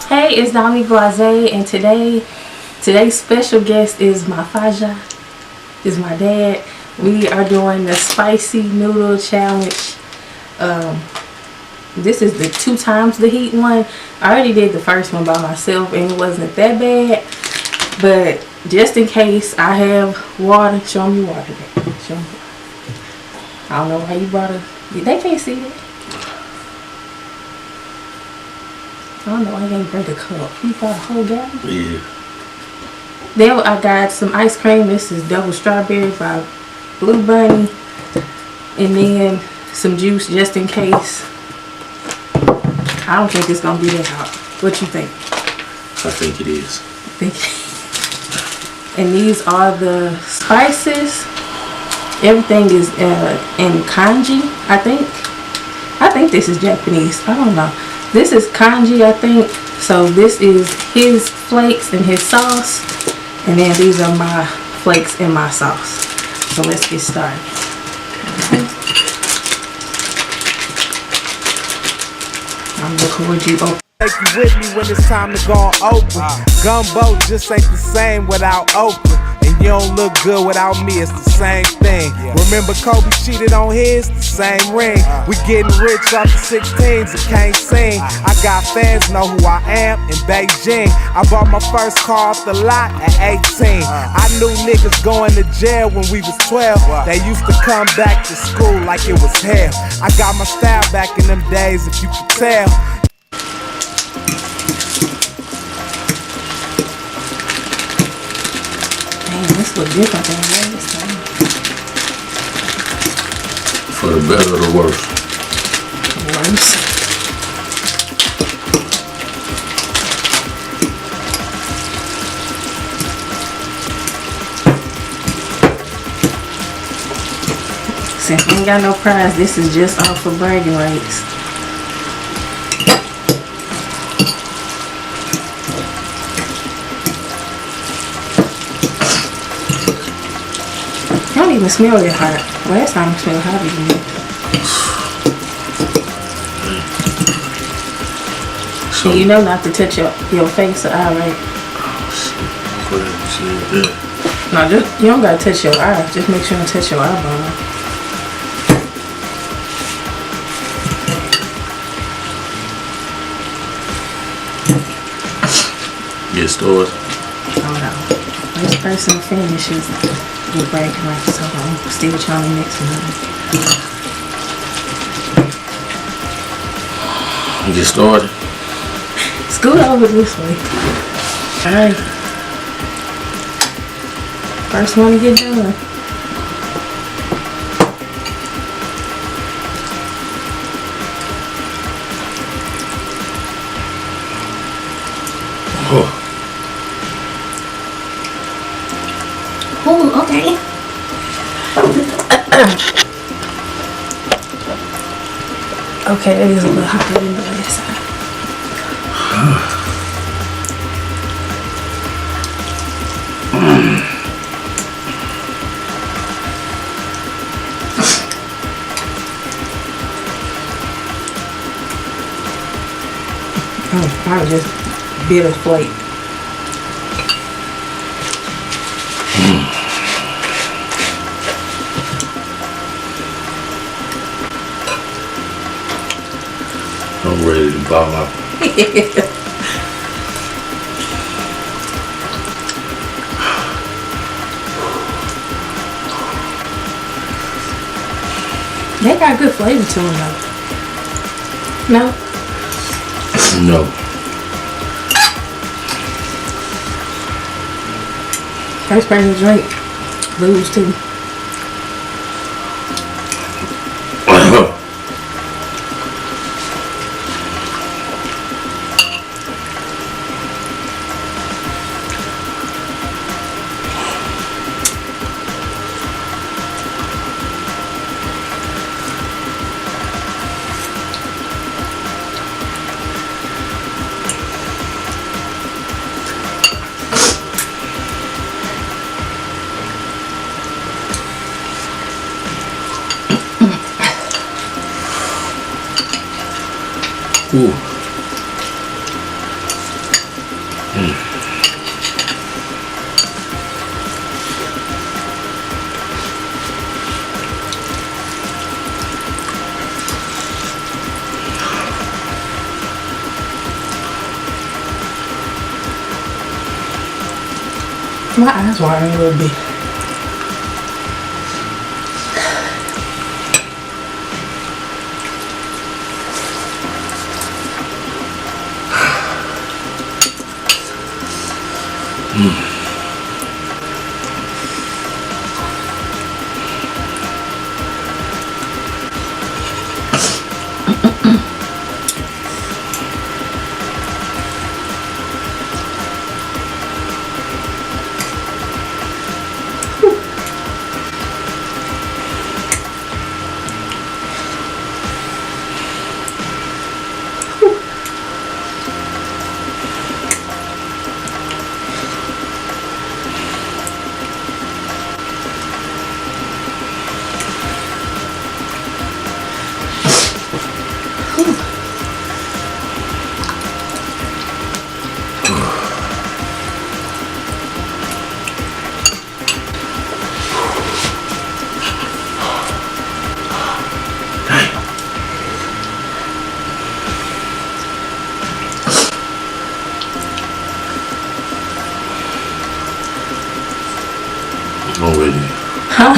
Hey, it's Dominique and today's special guest is my Faja, is my dad. We are doing the spicy noodle challenge. This is the 2 times the heat one. I already did the first one by myself and it wasn't that bad. But just in case, I have water. Show me water. Show me. I don't know why you brought it. They can't see it. I don't know why you ain't bring a cup. You brought a whole gallon? Yeah. Then I got some ice cream. This is double strawberry by Blue Bunny. And then some juice just in case. I don't think it's going to be that hot. What you think? I think it is. And these are the spices. Everything is in kanji, I think. I think this is Japanese. I don't know. This is kanji, I think. So this is his flakes and his sauce. And then these are my flakes and my sauce. So let's get started. I'm looking what you open. Take you with me when it's time to go on Oprah. Gumbo just ain't the same without Oprah. And you don't look good without me, it's the same thing. Remember Kobe cheated on his? The same ring. We getting rich off the 16s and can't sing. I got fans know who I am in Beijing. I bought my first car off the lot at 18. I knew niggas going to jail when we was 12. They used to come back to school like it was hell. I got my style back in them days, if you could tell. This look different than last time. For the better or the worse? Worse. Since we ain't got no prize, this is just off for bragging rights. I don't even smell that hot. Last time it smelled hot again. So you know not to touch your face or eye, right? Oh shit. Glad you said that. No, just you don't gotta touch your eye. Just make sure you don't touch your eyeball. Get started. Hold on. This person finishes. Get breaking right, so I'm still trying to mix them. Get started. Scoot over this way. Alright. First one to get done. Oh. Oh, okay. Okay, that is a little hotter than the last time. I just bit a flake. I'm ready to bow out. They got good flavor to them though. No? No. First person to drink, lose too. Ooh. My eyes watering a little bit. Already. Huh?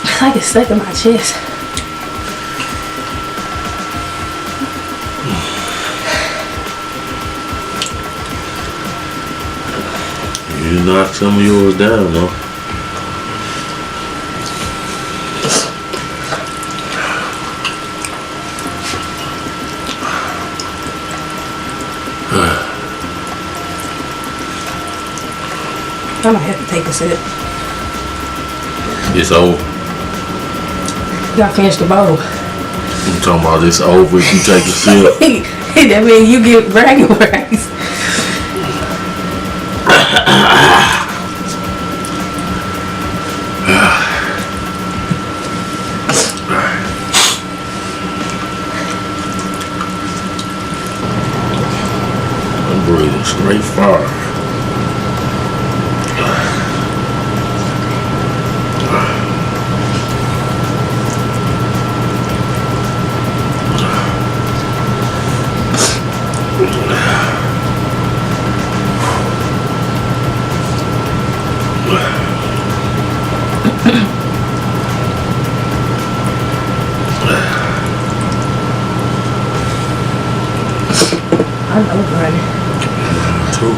It's like it's stuck in my chest. You knocked some of yours down, though. I might have to take a sip. It's over. You gotta finish the bowl. I'm talking about it's over if you take a sip. That means you get bragging rights. I'm breathing straight fire. I know it's running. Too.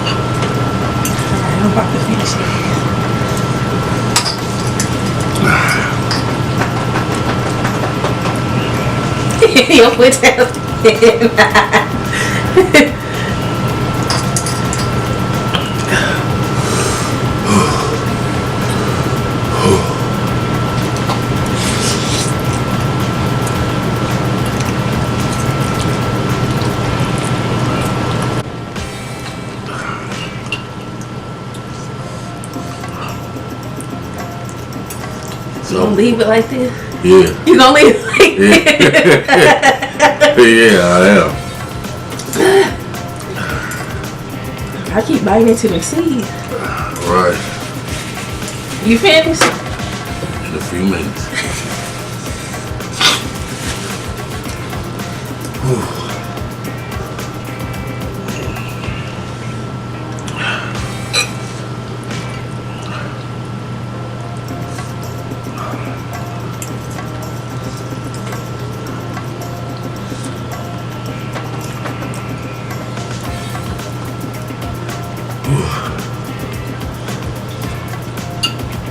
Alright, I'm about to finish it. Your foot down. You gonna leave it like this? Yeah. You gonna leave it like this? Yeah, I am. I keep biting into the seeds. Right. You finished? In a few minutes.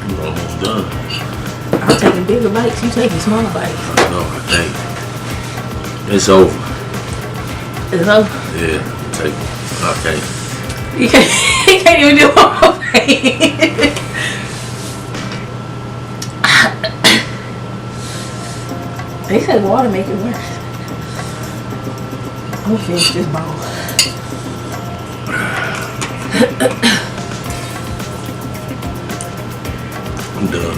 You're almost done. I'm taking bigger bites. You taking smaller bites. No, I can't. It's over. It's over. Yeah, take it. I can't. You can't even do one more thing. They said water make it worse. I'm gonna finish this bowl. I'm done.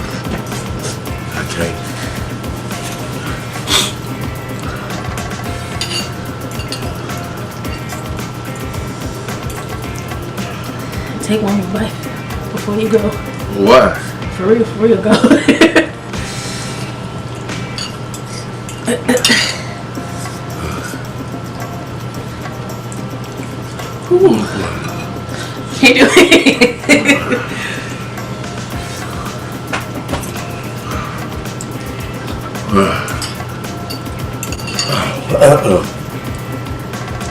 I can't. Take one more bite before you go. Why? For real, go. Can't do it.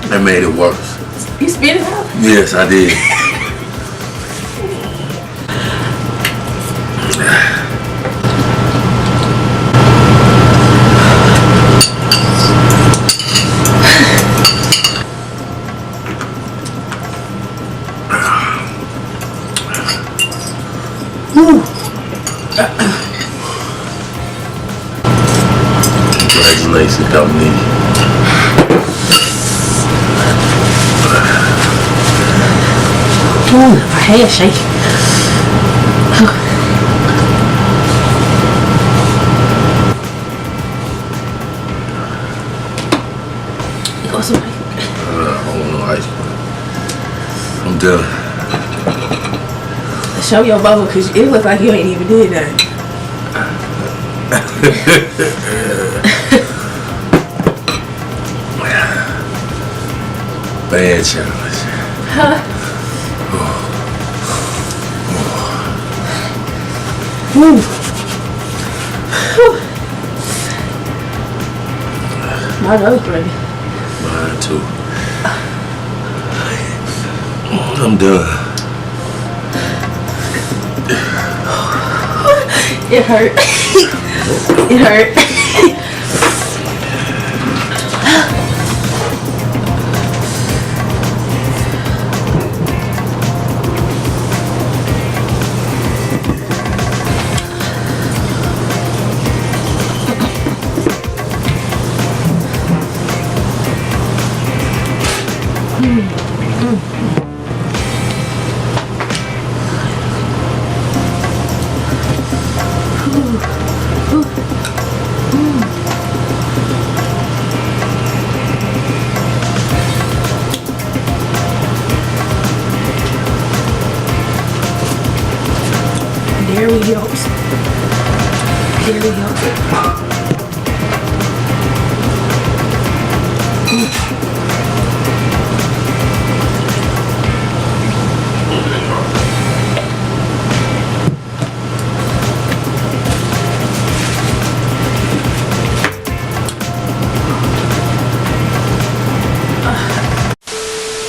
That made it worse. You spit it out? Yes, I did. Congratulations, Dominique. Ooh, my head shaking. Go some. I don't know ice cream. I'm done. Show your bubble, cause it looks like you ain't even did that. Bad challenge. Huh? Ooh. My nose ready. Mine too. I'm done. It hurt. It hurt. Dairy yolks. Dairy yolks.